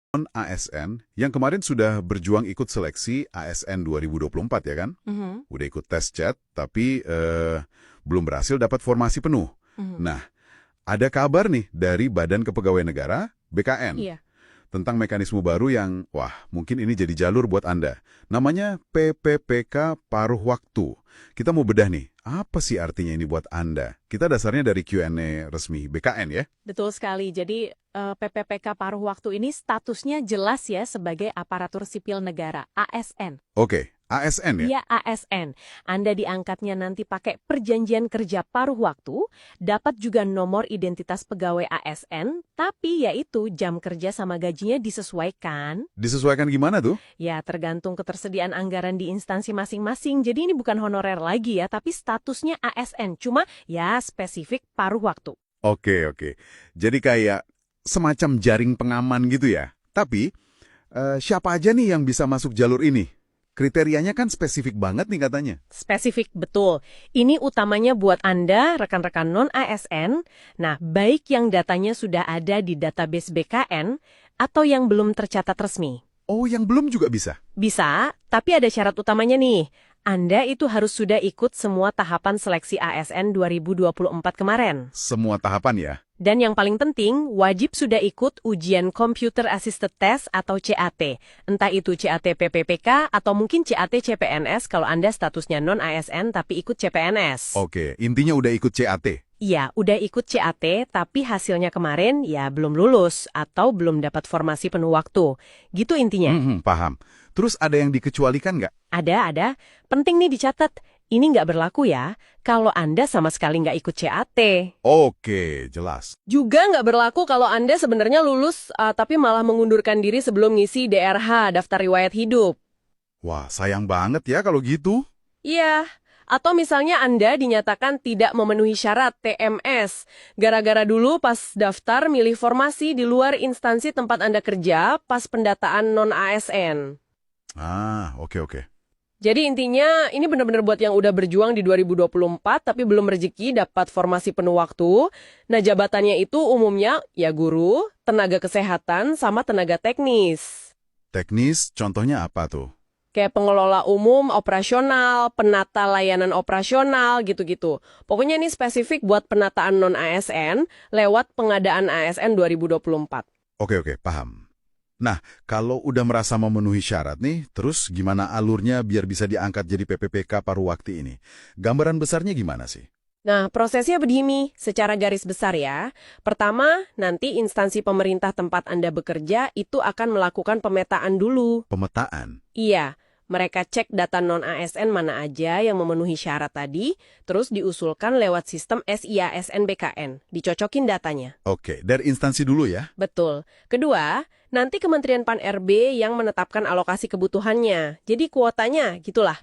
ASN yang kemarin sudah berjuang ikut seleksi ASN 2024 ya kan? Udah ikut tes chat, tapi belum berhasil dapat formasi penuh. Nah, ada kabar nih dari Badan Kepegawaian Negara, BKN, Iya. tentang mekanisme baru yang, wah, mungkin ini jadi jalur buat Anda. Namanya PPPK Paruh Waktu. Kita mau bedah nih, apa sih artinya ini buat Anda? Kita dasarnya dari Q&A resmi BKN ya? Betul sekali. Jadi PPPK paruh waktu ini statusnya jelas ya sebagai aparatur sipil negara, ASN. Oke, ASN ya? Iya, ASN. Anda diangkatnya nanti pakai perjanjian kerja paruh waktu, dapat juga nomor identitas pegawai ASN, tapi yaitu jam kerja sama gajinya disesuaikan. Disesuaikan gimana tuh? Ya, tergantung ketersediaan anggaran di instansi masing-masing. Jadi ini bukan honorer lagi ya, tapi statusnya ASN. Cuma ya spesifik paruh waktu. Oke. Jadi kayak semacam jaring pengaman gitu ya. Tapi, siapa aja nih yang bisa masuk jalur ini? Kriterianya kan spesifik banget nih katanya. Spesifik, betul. Ini utamanya buat Anda, rekan-rekan non-ASN. Nah, baik yang datanya sudah ada di database BKN atau yang belum tercatat resmi. Oh, yang belum juga bisa? Bisa, tapi ada syarat utamanya nih. Anda itu harus sudah ikut semua tahapan seleksi ASN 2024 kemarin. Semua tahapan ya? Dan yang paling penting, wajib sudah ikut ujian Computer Assisted Test atau CAT. Entah itu CAT PPPK atau mungkin CAT CPNS kalau Anda statusnya non-ASN tapi ikut CPNS. Oke, intinya udah ikut CAT? Iya, udah ikut CAT tapi hasilnya kemarin ya belum lulus atau belum dapat formasi penuh waktu. Gitu intinya. Paham. Terus ada yang dikecualikan nggak? Ada. Penting nih dicatat. Ini nggak berlaku ya kalau Anda sama sekali nggak ikut CAT. Oke, jelas. Juga nggak berlaku kalau Anda sebenarnya lulus tapi malah mengundurkan diri sebelum ngisi DRH, daftar riwayat hidup. Wah, sayang banget ya kalau gitu. Iya, atau misalnya Anda dinyatakan tidak memenuhi syarat TMS. Gara-gara dulu pas daftar milih formasi di luar instansi tempat Anda kerja pas pendataan non-ASN. Oke. Jadi intinya ini benar-benar buat yang udah berjuang di 2024 tapi belum rezeki dapat formasi penuh waktu. Nah, jabatannya itu umumnya ya guru, tenaga kesehatan, sama tenaga teknis. Teknis, contohnya apa tuh? Kayak pengelola umum, operasional, penata layanan operasional, gitu-gitu. Pokoknya ini spesifik buat penataan non-ASN lewat pengadaan ASN 2024. Oke, paham. Nah, kalau udah merasa memenuhi syarat nih, terus gimana alurnya biar bisa diangkat jadi PPPK paruh waktu ini? Gambaran besarnya gimana sih? Nah, prosesnya begini, secara garis besar ya. Pertama, nanti instansi pemerintah tempat Anda bekerja itu akan melakukan pemetaan dulu. Pemetaan? Iya, mereka cek data non-ASN mana aja yang memenuhi syarat tadi, terus diusulkan lewat sistem SIASN BKN, dicocokin datanya. Oke, dari instansi dulu ya? Betul. Kedua, nanti Kementerian Pan-RB yang menetapkan alokasi kebutuhannya. Jadi kuotanya, gitulah.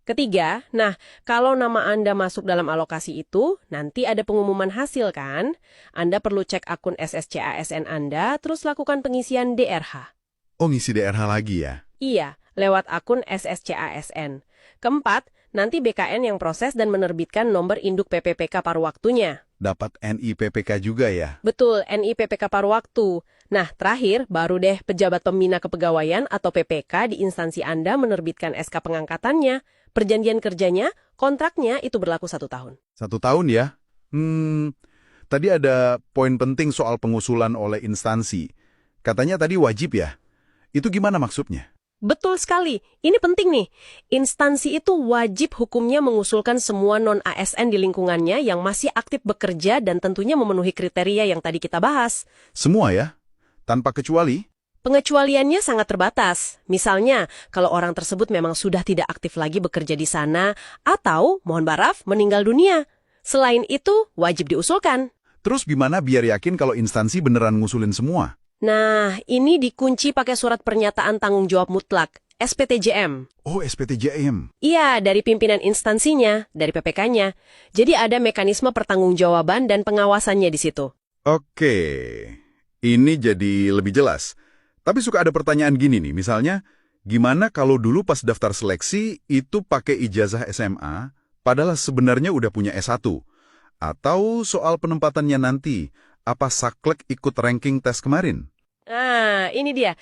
Ketiga, nah, kalau nama Anda masuk dalam alokasi itu, nanti ada pengumuman hasil kan? Anda perlu cek akun SSCASN Anda, terus lakukan pengisian DRH. Oh, ngisi DRH lagi ya? Iya, lewat akun SSCASN. Keempat, nanti BKN yang proses dan menerbitkan nomor induk PPPK paruh waktunya. Dapat NIPPK juga ya? Betul, NIPPK paruh waktu. Nah, terakhir, baru deh pejabat pembina kepegawaian atau PPK di instansi Anda menerbitkan SK pengangkatannya. Perjanjian kerjanya, kontraknya itu berlaku 1 tahun. 1 tahun ya? Tadi ada poin penting soal pengusulan oleh instansi. Katanya tadi wajib ya? Itu gimana maksudnya? Betul sekali. Ini penting nih. Instansi itu wajib hukumnya mengusulkan semua non-ASN di lingkungannya yang masih aktif bekerja dan tentunya memenuhi kriteria yang tadi kita bahas. Semua ya? Tanpa kecuali? Pengecualiannya sangat terbatas. Misalnya, kalau orang tersebut memang sudah tidak aktif lagi bekerja di sana atau, mohon maaf, meninggal dunia. Selain itu, wajib diusulkan. Terus gimana biar yakin kalau instansi beneran ngusulin semua? Nah, ini dikunci pakai surat pernyataan tanggung jawab mutlak, SPTJM. Oh, SPTJM. Iya, dari pimpinan instansinya, dari PPK-nya. Jadi ada mekanisme pertanggungjawaban dan pengawasannya di situ. Oke, ini jadi lebih jelas. Tapi suka ada pertanyaan gini nih, misalnya, gimana kalau dulu pas daftar seleksi itu pakai ijazah SMA, padahal sebenarnya udah punya S1? Atau soal penempatannya nanti, apa saklek ikut ranking tes kemarin? Nah, ini dia.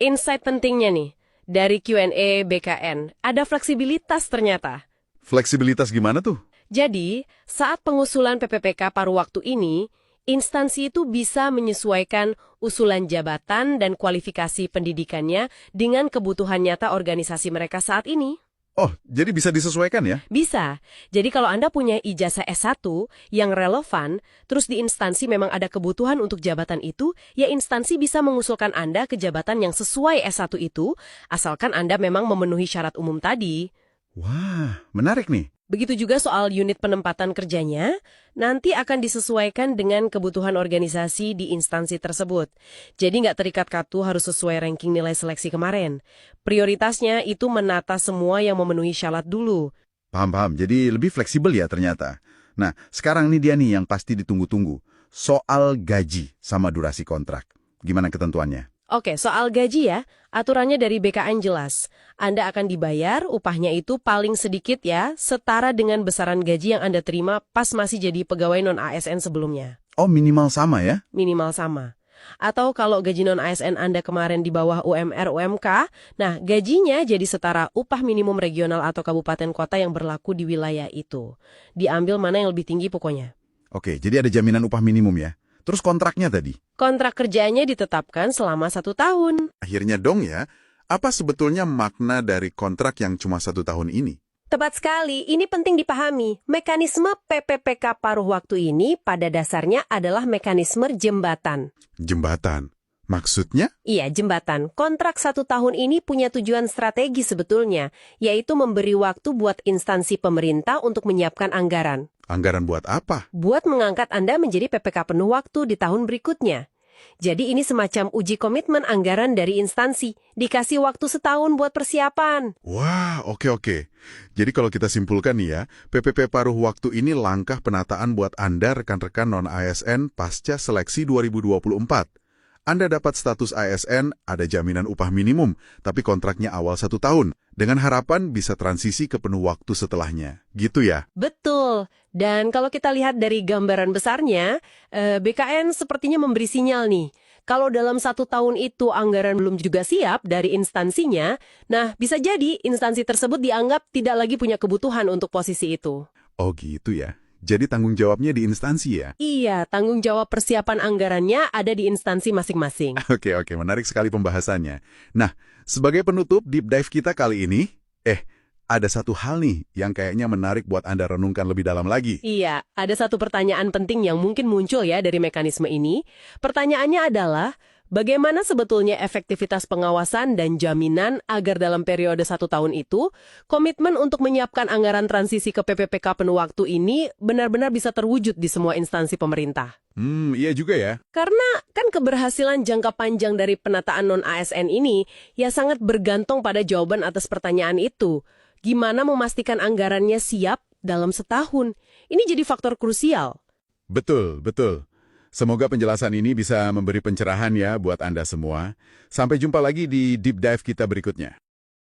Insight pentingnya nih. Dari Q&A BKN, ada fleksibilitas ternyata. Fleksibilitas gimana tuh? Jadi, saat pengusulan PPPK paruh waktu ini, instansi itu bisa menyesuaikan usulan jabatan dan kualifikasi pendidikannya dengan kebutuhan nyata organisasi mereka saat ini. Oh, jadi bisa disesuaikan ya? Bisa. Jadi kalau Anda punya ijazah S1 yang relevan, terus di instansi memang ada kebutuhan untuk jabatan itu, ya instansi bisa mengusulkan Anda ke jabatan yang sesuai S1 itu, asalkan Anda memang memenuhi syarat umum tadi. Wah, menarik nih. Begitu juga soal unit penempatan kerjanya, nanti akan disesuaikan dengan kebutuhan organisasi di instansi tersebut. Jadi nggak terikat katu harus sesuai ranking nilai seleksi kemarin. Prioritasnya itu menata semua yang memenuhi syarat dulu. Paham-paham, jadi lebih fleksibel ya ternyata. Nah, sekarang ini dia nih yang pasti ditunggu-tunggu. Soal gaji sama durasi kontrak. Gimana ketentuannya? Oke, soal gaji ya, aturannya dari BKN jelas. Anda akan dibayar, upahnya itu paling sedikit ya, setara dengan besaran gaji yang Anda terima pas masih jadi pegawai non-ASN sebelumnya. Oh, minimal sama ya? Minimal sama. Atau kalau gaji non-ASN Anda kemarin di bawah UMR UMK, nah gajinya jadi setara upah minimum regional atau kabupaten kota yang berlaku di wilayah itu. Diambil mana yang lebih tinggi pokoknya. Oke, jadi ada jaminan upah minimum ya? Terus kontraknya tadi? Kontrak kerjanya ditetapkan selama 1 tahun. Akhirnya dong ya, apa sebetulnya makna dari kontrak yang cuma 1 tahun ini? Tepat sekali, ini penting dipahami. Mekanisme PPPK paruh waktu ini pada dasarnya adalah mekanisme jembatan. Jembatan. Maksudnya? Iya, jembatan. Kontrak 1 tahun ini punya tujuan strategi sebetulnya, yaitu memberi waktu buat instansi pemerintah untuk menyiapkan anggaran. Anggaran buat apa? Buat mengangkat Anda menjadi PPK penuh waktu di tahun berikutnya. Jadi ini semacam uji komitmen anggaran dari instansi. Dikasih waktu setahun buat persiapan. Wah, oke. Jadi kalau kita simpulkan nih ya, PPP paruh waktu ini langkah penataan buat Anda rekan-rekan non-ASN pasca seleksi 2024. Anda dapat status ASN, ada jaminan upah minimum, tapi kontraknya awal 1 tahun, dengan harapan bisa transisi ke penuh waktu setelahnya. Gitu ya? Betul. Dan kalau kita lihat dari gambaran besarnya, BKN sepertinya memberi sinyal nih. Kalau dalam 1 tahun itu anggaran belum juga siap dari instansinya, nah bisa jadi instansi tersebut dianggap tidak lagi punya kebutuhan untuk posisi itu. Oh gitu ya. Jadi tanggung jawabnya di instansi ya? Iya, tanggung jawab persiapan anggarannya ada di instansi masing-masing. Oke, menarik sekali pembahasannya. Nah, sebagai penutup deep dive kita kali ini, ada satu hal nih yang kayaknya menarik buat Anda renungkan lebih dalam lagi. Iya, ada satu pertanyaan penting yang mungkin muncul ya dari mekanisme ini. Pertanyaannya adalah, bagaimana sebetulnya efektivitas pengawasan dan jaminan agar dalam periode 1 tahun itu, komitmen untuk menyiapkan anggaran transisi ke PPPK penuh waktu ini benar-benar bisa terwujud di semua instansi pemerintah? Iya juga ya. Karena kan keberhasilan jangka panjang dari penataan non-ASN ini ya sangat bergantung pada jawaban atas pertanyaan itu. Gimana memastikan anggarannya siap dalam setahun? Ini jadi faktor krusial. Betul. Semoga penjelasan ini bisa memberi pencerahan ya buat Anda semua. Sampai jumpa lagi di deep dive kita berikutnya.